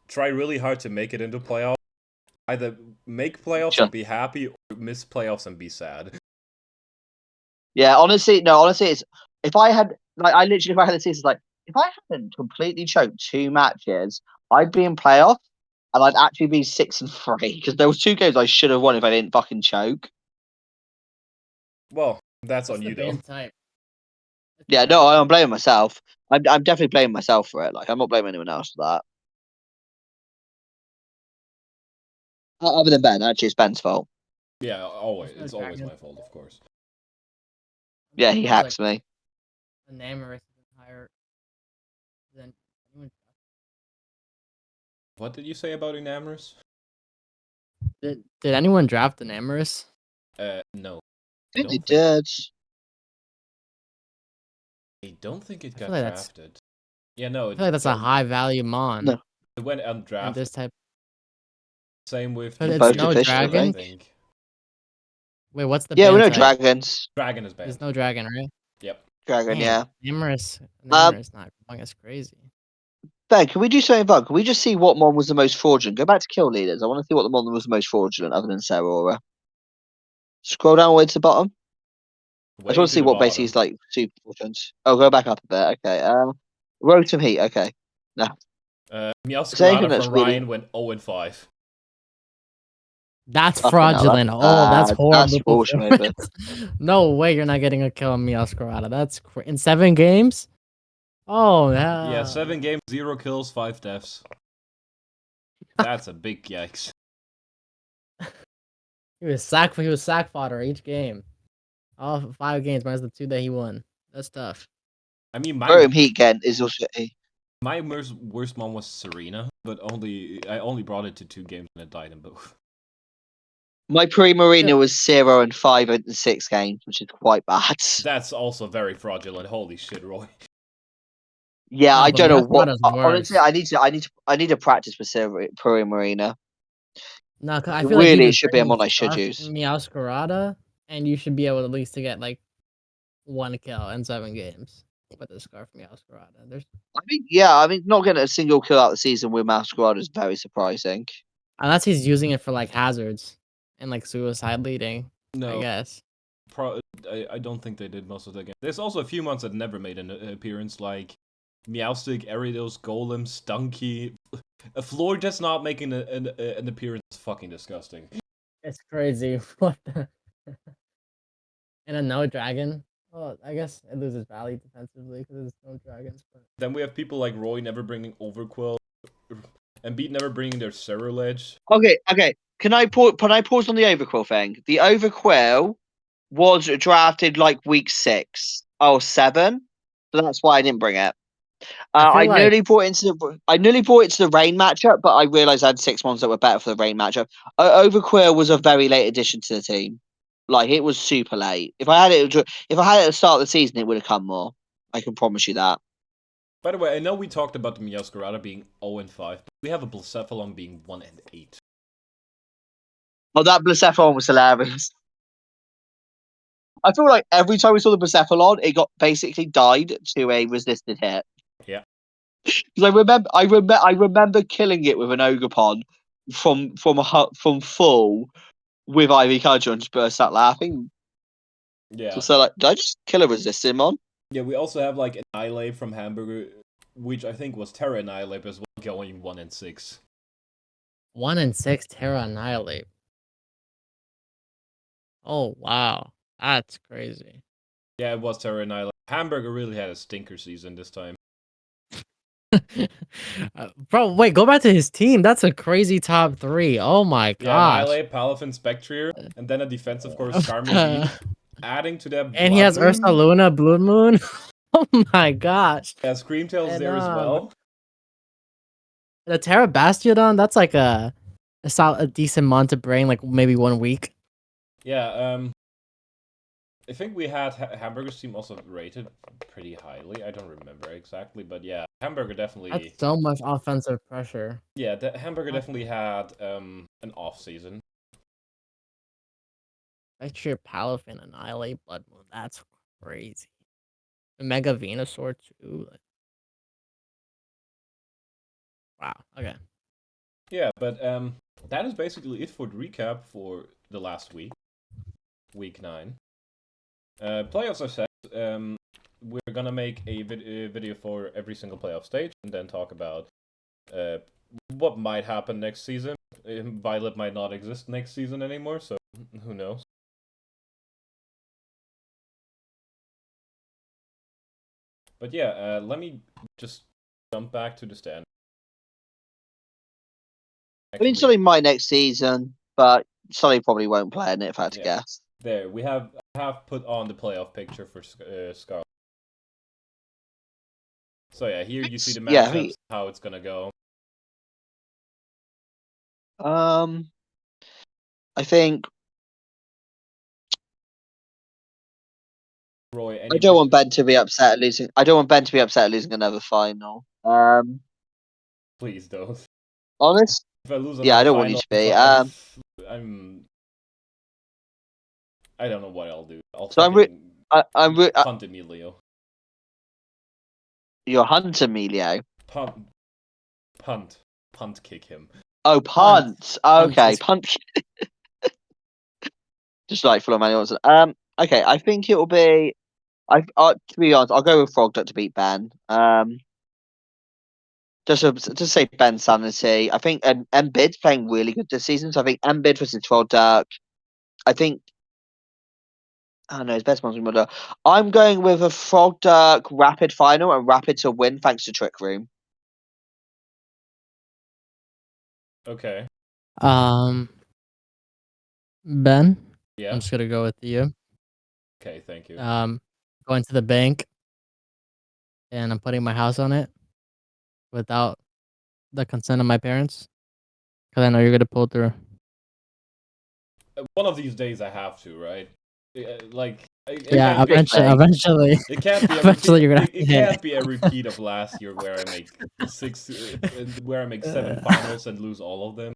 Speaker 1: Try really hard to make it into playoffs. Either make playoffs and be happy, or miss playoffs and be sad.
Speaker 2: Yeah, honestly, it's if I had if I had the season, like if I hadn't completely choked 2 matches, I'd be in playoffs and I'd actually be 6-3 because there was 2 games I should have won if I didn't fucking choke.
Speaker 1: Well, that's on you though.
Speaker 2: Yeah, no, I'm blaming myself. I'm definitely blaming myself for it. Like I'm not blaming anyone else for that. Other than Ben, actually, it's Ben's fault.
Speaker 1: Yeah, always. It's always my fault, of course.
Speaker 2: Yeah, he hacks me.
Speaker 3: Enamorous is higher than anyone.
Speaker 1: What did you say about Enamorous?
Speaker 3: Did anyone draft Enamorous?
Speaker 1: No.
Speaker 2: I think they did.
Speaker 1: I don't think it got drafted. Yeah, no.
Speaker 3: I feel like that's a high value mon.
Speaker 2: No.
Speaker 1: It went undrafted.
Speaker 3: And this type.
Speaker 1: Same with
Speaker 3: But
Speaker 1: the
Speaker 3: it's
Speaker 2: both
Speaker 3: no
Speaker 1: Pikachu,
Speaker 2: efficiently.
Speaker 1: I
Speaker 3: dragon?
Speaker 1: think.
Speaker 3: Wait, what's the
Speaker 2: Yeah, we
Speaker 3: ban
Speaker 2: know
Speaker 3: type?
Speaker 2: dragons.
Speaker 1: Dragon is banned.
Speaker 3: There's no dragon, right?
Speaker 1: Yep.
Speaker 2: Dragon,
Speaker 3: Damn,
Speaker 2: yeah.
Speaker 3: Namorous not going. That's crazy.
Speaker 2: Ben, can we do something fun? Can we just see what mon was the most fraudulent? Go back to kill leaders. I want to see what the mon was the most fraudulent other than Sarora. Scroll down all the way to the bottom. I
Speaker 1: Way
Speaker 2: just want
Speaker 1: to
Speaker 2: to see
Speaker 1: the
Speaker 2: what basically
Speaker 1: bottom.
Speaker 2: is like super fraudulent. Oh, go back up a bit. Okay. Rotom Heat. Okay. No. Is there anything
Speaker 1: Meowscarada
Speaker 2: that's
Speaker 1: from
Speaker 2: really
Speaker 1: Ryan went 0-5.
Speaker 3: That's
Speaker 2: fucking hell?
Speaker 3: fraudulent. Oh, that's
Speaker 2: That's
Speaker 3: horrible
Speaker 2: bullshit, maybe.
Speaker 3: performance. No way you're not getting a kill on Meowscarada. That's in 7 games? Oh,
Speaker 1: Yeah, 7 games, 0 kills, 5 deaths. That's a big yikes.
Speaker 3: He was sack fodder each game. All 5 games minus the 2 that he won. That's tough.
Speaker 1: I mean,
Speaker 2: Rotom Heat again is also.
Speaker 1: my worst one was Serena, but I only brought it to 2 games and it died in both.
Speaker 2: My Primarina was 0 and 5 in 6 games, which is quite bad.
Speaker 1: That's also very fraudulent. Holy shit, Roy.
Speaker 2: Yeah,
Speaker 3: No,
Speaker 2: I
Speaker 3: but
Speaker 2: don't know what.
Speaker 3: Meowscarada's
Speaker 2: Honestly,
Speaker 3: worse.
Speaker 2: I need to practice with Primarina.
Speaker 3: No, 'cause I feel like you
Speaker 2: Really, it
Speaker 3: just
Speaker 2: should be a
Speaker 3: bring
Speaker 2: mon I should
Speaker 3: Scarf
Speaker 2: use.
Speaker 3: Meowscarada, and you should be able at least to get like 1 kill in 7 games with the Scarf Meowscarada. There's
Speaker 2: I mean, not getting a single kill out the season with Masquerade is very surprising.
Speaker 3: unless he's using it for like hazards and like suicide leading, I
Speaker 1: No,
Speaker 3: guess.
Speaker 1: I don't think they did most of the game. There's also a few months that never made an appearance, like Meowstic, Ariados, Golem, Stunky. A floor just not making an appearance is fucking disgusting.
Speaker 3: It's crazy. What the and a no dragon. Well, I guess it loses value defensively because there's no dragons. But
Speaker 1: Then we have people like Roy never bringing Overquill, and Beat never bringing their Ceruledge.
Speaker 2: Okay. Can I pause on the Overquill thing? The Overquill was drafted like week 6 or 7, so that's why I didn't bring it.
Speaker 3: I feel like
Speaker 2: I nearly brought it to the rain matchup, but I realized I had 6 ones that were better for the rain matchup. Overquill was a very late addition to the team. Like it was super late. If I had it at the start of the season, it would have come more. I can promise you that.
Speaker 1: By the way, I know we talked about the Meowscarada being 0-5, but we have a Blacephalon being 1-8.
Speaker 2: Oh, that Blacephalon was hilarious. I feel like every time we saw the Blacephalon, it got basically died to a resisted hit.
Speaker 1: Yeah.
Speaker 2: Because I remember killing it with an Ogerpon from full with Ivy Cudgel and just burst out laughing.
Speaker 1: Yeah.
Speaker 2: So like, did I just kill a resisting mon?
Speaker 1: Yeah, we also have like Annihilate from Hamburger, which I think was Terra Annihilate as well, going 1-6.
Speaker 3: 1-6 Terra Annihilate. Oh wow, that's crazy.
Speaker 1: Yeah, it was Terra Annihilate. Hamburger really had a stinker season this time.
Speaker 3: Bro, wait, go back to his team. That's a crazy top 3. Oh my
Speaker 1: Yeah,
Speaker 3: gosh.
Speaker 1: Annihilate, Palafin, Spectrier, and then a defense, of course, Skarmory Beat. Adding to that
Speaker 3: And he has
Speaker 1: Blood
Speaker 3: Ursa
Speaker 1: Moon.
Speaker 3: Luna, Blood Moon. Oh my gosh.
Speaker 1: Yeah, Screamtail's
Speaker 3: And
Speaker 1: there as well.
Speaker 3: the Terra Bastiodon, that's like a decent mon to bring, like maybe 1 week.
Speaker 1: Yeah, I think we had Hamburger's team also rated pretty highly. I don't remember exactly, but yeah, Hamburger definitely.
Speaker 3: That's so much offensive pressure.
Speaker 1: Yeah, Hamburger definitely had an off season.
Speaker 3: Spectre, Palafin, Annihilate, Blood Moon. That's crazy. Mega Venusaur too. Like, wow. Okay.
Speaker 1: Yeah, but that is basically it for the recap for the last week, week 9. Playoffs are set. We're gonna make a video for every single playoff stage, and then talk about what might happen next season. Violet might not exist next season anymore, so who knows. But yeah, let me just jump back to the stand.
Speaker 2: I mean, Sully might next season, but Sully probably won't play in it if I had to guess.
Speaker 1: There, we have put on the playoff picture for Scarlet. So yeah, here you see the matchups, how it's gonna go.
Speaker 2: I think
Speaker 1: Roy,
Speaker 2: I don't want Ben to be upset at losing. I don't want Ben to be upset at losing another final.
Speaker 1: Please don't.
Speaker 2: Honest,
Speaker 1: If I lose
Speaker 2: Yeah, I
Speaker 1: another
Speaker 2: don't want you to be.
Speaker 1: I don't know what I'll do. I'll
Speaker 2: So
Speaker 1: fucking
Speaker 2: I'm
Speaker 1: punt Emilio.
Speaker 2: You're Hunter Emilio.
Speaker 1: Punt kick him.
Speaker 2: Oh, punt. Okay,
Speaker 3: is-
Speaker 2: punt. Just like full of manuals. Okay, I think it will be. To be honest, I'll go with Frogduck to beat Ben. Just say Ben sanity. I think Embid's playing really good this season, so I think Embid versus Frogduck. I think. Oh no, his best one's Mother. I'm going with a Frogduck Rapid final and Rapid to win thanks to Trick Room.
Speaker 1: Okay.
Speaker 3: Ben.
Speaker 1: Yeah.
Speaker 3: I'm just gonna go with you.
Speaker 1: Okay, thank you.
Speaker 3: Going to the bank, and I'm putting my house on it without the consent of my parents, because I know you're gonna pull through.
Speaker 1: One of these days I have to, right? Like,
Speaker 3: Yeah,
Speaker 2: Quickly.
Speaker 3: eventually.
Speaker 1: it can't be a
Speaker 3: Eventually,
Speaker 1: repeat.
Speaker 3: you're gonna
Speaker 1: It
Speaker 3: hit.
Speaker 1: can't be a repeat of last year where I make where I make 7 finals and lose all of them.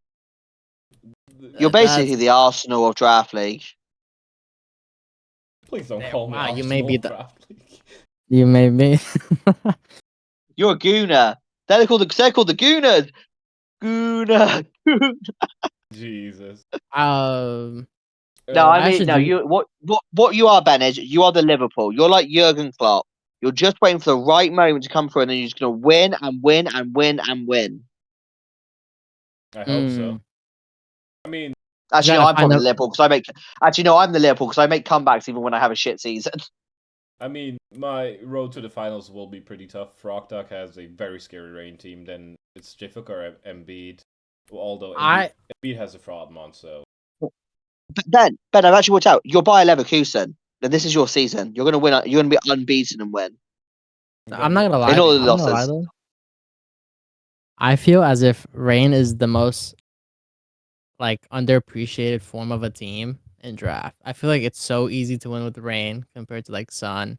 Speaker 2: You're basically the Arsenal of Draft League.
Speaker 1: Please don't
Speaker 3: There-
Speaker 1: call me
Speaker 3: wow, you
Speaker 1: Arsenal
Speaker 3: may be the-
Speaker 1: Draft League.
Speaker 3: You made me.
Speaker 2: You're a Gooner. They're called the Gooners. Gooner.
Speaker 1: Jesus.
Speaker 2: No, I
Speaker 3: I
Speaker 2: mean
Speaker 3: should
Speaker 2: no.
Speaker 3: do.
Speaker 2: What you are, Ben, is you are the Liverpool. You're like Jurgen Klopp. You're just waiting for the right moment to come through, and then you're just gonna win and win and win and win.
Speaker 1: I hope so. I mean,
Speaker 2: Actually, no,
Speaker 3: gotta
Speaker 2: I'm
Speaker 3: find
Speaker 2: probably
Speaker 3: out-
Speaker 2: the Liverpool because I make. Actually, no, I'm the Liverpool because I make comebacks even when I have a shit season.
Speaker 1: my road to the finals will be pretty tough. Frogduck has a very scary rain team. Then it's Jifuk or Embiid. Although Embiid has a Fraudmon, so.
Speaker 2: But Ben, I've actually worked out. You're Bayer Leverkusen, and this is your season. You're gonna win. You're gonna be unbeaten and win
Speaker 3: I'm not gonna lie.
Speaker 2: in all the
Speaker 3: I'm not gonna lie
Speaker 2: losses.
Speaker 3: though. I feel as if Rain is the most like underappreciated form of a team in draft. I feel like it's so easy to win with Rain compared to like Sun,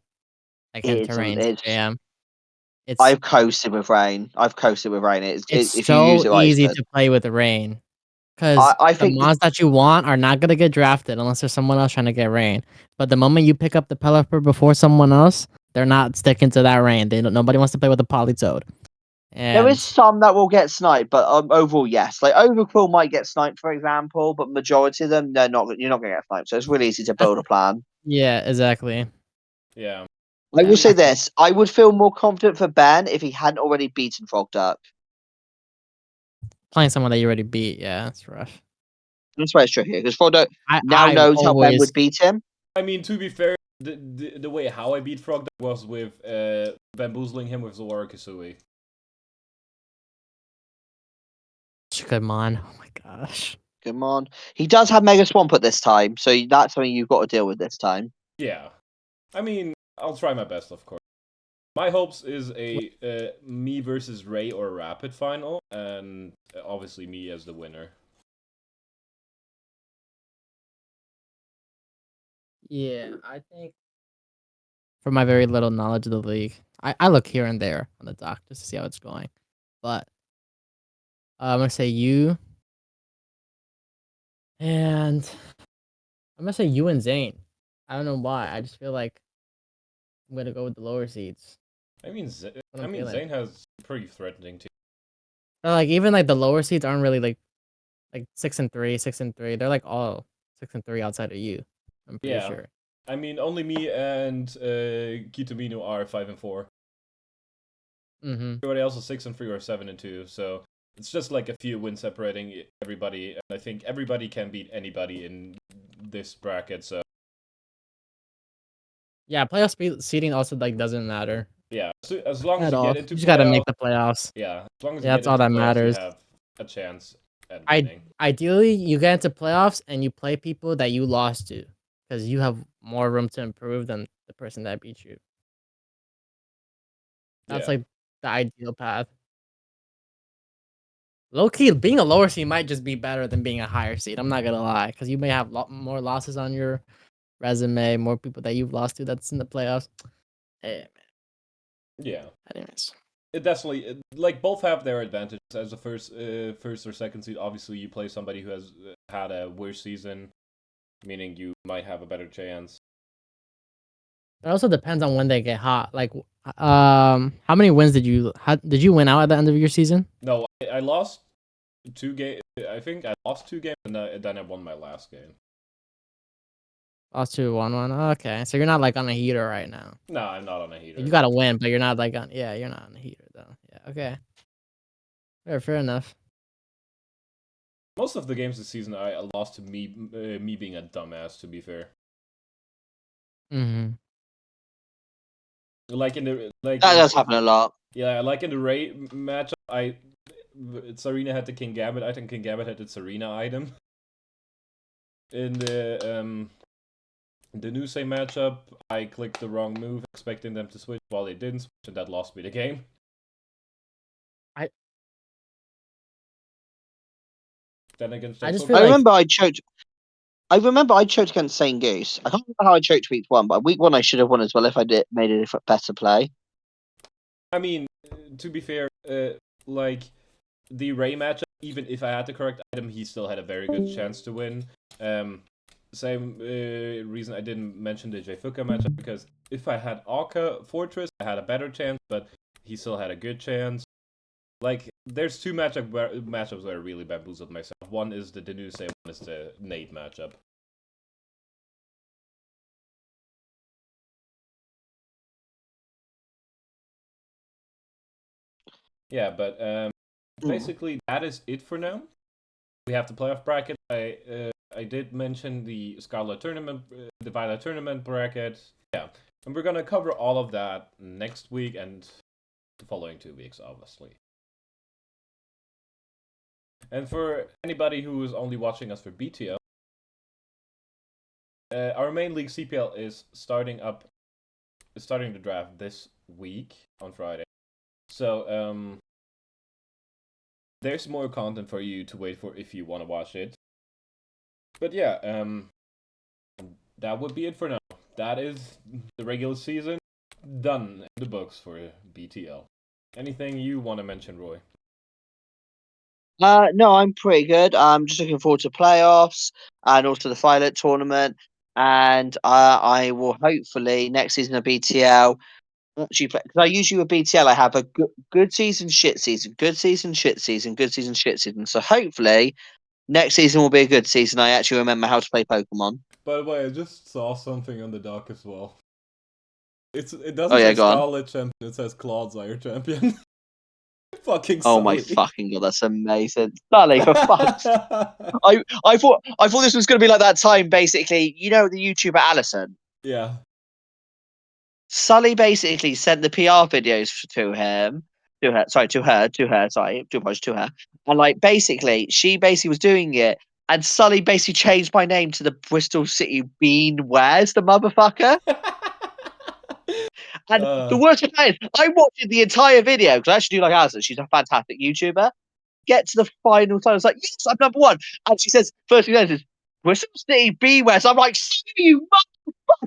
Speaker 3: like him to Rain's jam.
Speaker 2: I've coasted with Rain.
Speaker 3: It's
Speaker 2: If you use
Speaker 3: so
Speaker 2: it right, it's
Speaker 3: easy
Speaker 2: good.
Speaker 3: to play with Rain because
Speaker 2: I
Speaker 3: the
Speaker 2: think
Speaker 3: mons that you want are not gonna get drafted unless there's someone else trying to get Rain. But the moment you pick up the Pelipper before someone else, they're not sticking to that Rain. Nobody wants to play with the Polytoad.
Speaker 2: there is
Speaker 3: And
Speaker 2: some that will get sniped, but overall, yes. Like Overquill might get sniped, for example, but majority of them, they're not. You're not going to get sniped, so it's really easy to build a plan.
Speaker 3: yeah, exactly.
Speaker 1: Yeah.
Speaker 2: I will
Speaker 3: And
Speaker 2: say this: I would feel more confident for Ben if he hadn't already beaten Frogduck.
Speaker 3: playing someone that you already beat, yeah, it's rough.
Speaker 2: That's why it's tricky because Frogduck now
Speaker 3: I
Speaker 2: knows how Ben
Speaker 3: always
Speaker 2: would beat him.
Speaker 1: I mean, to be fair, the way how I beat Frogduck was with bamboozling him with Zora Kisui.
Speaker 3: Come on. Oh my gosh.
Speaker 2: Come on, he does have Mega Swamp at this time, so that's something you've got to deal with this time.
Speaker 1: Yeah. I mean, I'll try my best, of course. My hopes is a me versus Ray or Rapid final, and obviously me as the winner.
Speaker 3: Yeah, I think from my very little knowledge of the league, I look here and there on the doc just to see how it's going. But I'm gonna say you and I'm gonna say you and Zane. I don't know why. I just feel like I'm gonna go with the lower seeds.
Speaker 1: I mean,
Speaker 3: What I'm feeling.
Speaker 1: Zane has pretty threatening team.
Speaker 3: Like even like the lower seeds aren't really like 6-3, 6-3. They're like all 6-3 outside of you. I'm pretty sure.
Speaker 1: I mean, only me and Kitamino are 5-4.
Speaker 3: Mm-hmm.
Speaker 1: Everybody else is 6-3 or 7-2. So it's just like a few wins separating everybody, and I think everybody can beat anybody in this bracket. So
Speaker 3: Yeah, playoff seeding also like doesn't matter
Speaker 1: yeah, so as long as
Speaker 3: at
Speaker 1: you
Speaker 3: all.
Speaker 1: get into
Speaker 3: You just gotta
Speaker 1: playoffs,
Speaker 3: make the playoffs.
Speaker 1: yeah, as long as you
Speaker 3: Yeah,
Speaker 1: get
Speaker 3: that's all
Speaker 1: into
Speaker 3: that
Speaker 1: playoffs,
Speaker 3: matters.
Speaker 1: you have a chance at winning.
Speaker 3: Ideally, you get into playoffs and you play people that you lost to, because you have more room to improve than the person that beat you. That's like the ideal path. Low key, being a lower seed might just be better than being a higher seed. I'm not gonna lie, because you may have more losses on your resume, more people that you've lost to that's in the playoffs. Hey, man.
Speaker 1: Yeah.
Speaker 3: Anyways,
Speaker 1: it definitely like both have their advantages. As a first or second seed, obviously you play somebody who has had a worse season, meaning you might have a better chance.
Speaker 3: It also depends on when they get hot. Like, how many wins did you win out at the end of your season?
Speaker 1: No, I lost 2 games. I think I lost 2 games, and then I won my last game.
Speaker 3: Lost 2-1-1. Okay, so you're not like on a heater right now.
Speaker 1: No, I'm not on a heater.
Speaker 3: You gotta win, but you're not like on. Yeah, you're not on a heater though. Yeah. Okay. Fair enough.
Speaker 1: Most of the games this season I lost to me being a dumbass. To be fair,
Speaker 3: Mm-hmm.
Speaker 1: like in the like
Speaker 2: That does happen a lot.
Speaker 1: yeah, like in the Ray matchup, Serena had the King Gambit. I think King Gambit had the Serena item. In the Nusei matchup, I clicked the wrong move, expecting them to switch while they didn't switch, and that lost me the game. Then against
Speaker 3: I just
Speaker 1: Jackson,
Speaker 3: feel
Speaker 2: I
Speaker 3: like
Speaker 2: remember I choked. I remember I choked against St. Goose. I can't remember how I choked week 1, but week 1 I should have won as well if I made a better play.
Speaker 1: I mean, to be fair, like the Ray matchup, even if I had the correct item, he still had a very good chance to win. Same reason I didn't mention the Jfuka matchup, because if I had Orca Fortress, I had a better chance, but he still had a good chance. Like, there's 2 matchups where I really bamboozled myself. One is the Denuse, one is the Nate matchup. Yeah, but basically that is it for now. We have the playoff bracket. I did mention the Scarlet Tournament, the Violet Tournament bracket. Yeah, and we're gonna cover all of that next week and the following 2 weeks, obviously. And for anybody who is only watching us for BTL, our main league CPL is starting the draft this week on Friday. So there's more content for you to wait for if you want to watch it. But yeah, that would be it for now. That is the regular season done in the books for BTL. Anything you want to mention, Roy?
Speaker 2: No, I'm pretty good. I'm just looking forward to playoffs and also the Violet tournament. And I will hopefully next season of BTL actually play, because I usually with BTL I have a good season, shit season, good season, shit season, good season, shit season. So hopefully next season will be a good season. I actually remember how to play Pokemon.
Speaker 1: By the way, I just saw something on the dock as well. It
Speaker 2: Oh
Speaker 1: doesn't
Speaker 2: yeah,
Speaker 1: say
Speaker 2: go on.
Speaker 1: Scarlet Champion, it says Clodsire Champion. Fucking
Speaker 2: Oh my
Speaker 1: Sully.
Speaker 2: fucking god, that's amazing, Sully, for fuck's. I thought this was gonna be like that time. Basically, you know the YouTuber Allison.
Speaker 1: Yeah.
Speaker 2: Sully basically sent the PR videos to him, to her, sorry, to her, sorry, too much to her, and like basically, she basically was doing it, and Sully basically changed my name to the Bristol City Bean. Where's the motherfucker? And the worst part is, I watched the entire video because I actually do like Alison. She's a fantastic YouTuber. Get to the final time, I was like, yes, I'm number 1, and she says, first thing is Bristol City Bean. Where's? I'm like, you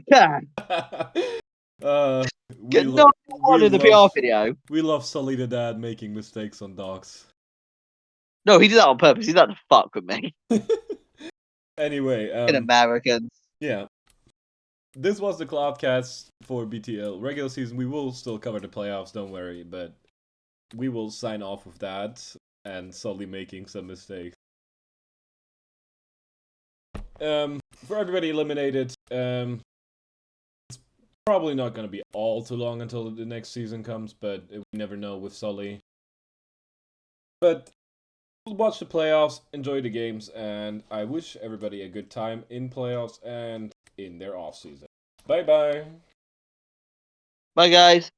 Speaker 2: motherfucker!
Speaker 1: We
Speaker 2: Get number 1 in the PR video.
Speaker 1: We love Sully the Dad making mistakes on dogs.
Speaker 2: No, he did that on purpose. He did that to fuck with me.
Speaker 1: Anyway,
Speaker 2: In Americans.
Speaker 1: yeah. This was the Clodcast for BTL regular season. We will still cover the playoffs, don't worry, but we will sign off with that and Sully making some mistakes. For everybody eliminated, it's probably not going to be all too long until the next season comes, but we never know with Sully. But watch the playoffs, enjoy the games, and I wish everybody a good time in playoffs and in their off season. Bye bye.
Speaker 2: Bye, guys.